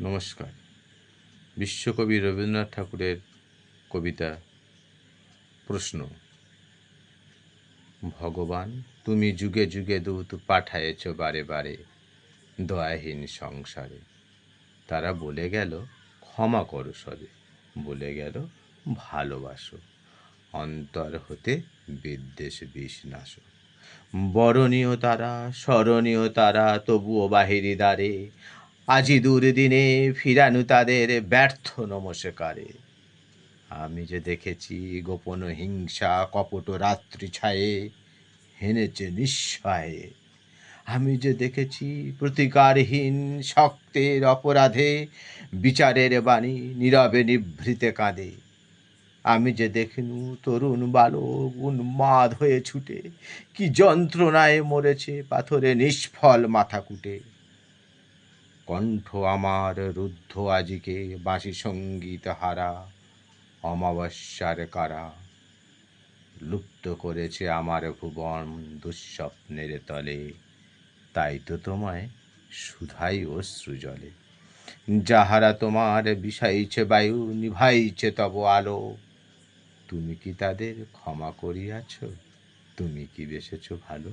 নমস্কার। বিশ্বকবি রবীন্দ্রনাথ ঠাকুরের কবিতা প্রশ্ন। ভগবান তুমি যুগে যুগে দূত পাঠায়েছ বারে বারে দয়াহীন সংসারে। তারা বলে গেল ক্ষমা করো সবে, বলে গেল ভালোবাসো, অন্তর হতে বিদ্বেষ বিষ নাশো। বরণীয় তারা স্মরণীয় তারা তবুও বাহিরি দ্বারে, আজি দুর্দিনে ফিরানু তাদের ব্যর্থ নমস্কারে। আমি যে দেখেছি গোপন হিংসা কপট রাত্রি ছায়ে হেনেছে নিঃস্বায়ে। আমি যে দেখেছি প্রতিকারহীন শক্তের অপরাধে বিচারের বাণী নীরবে নিভৃতে কাঁদে। আমি যে দেখিনু তরুণ বালক উন্মাদ হয়ে ছুটে কি যন্ত্রণায় মরেছে পাথরে নিষ্ফল মাথা কুটে। কণ্ঠ আমার রুদ্ধ আজিকে বাঁশি সঙ্গীত হারা, অমাবস্যার কারা লুপ্ত করেছে আমার ভুবন দুঃস্বপ্নের তলে। তাই তো তোমায় সুধাই অশ্রু জলে। যাহারা তোমার বিষাইছে বায়ু নিভাইছে তব আলো, তুমি কি তাদের ক্ষমা করিয়াছ? তুমি কি বেসেছ ভালো?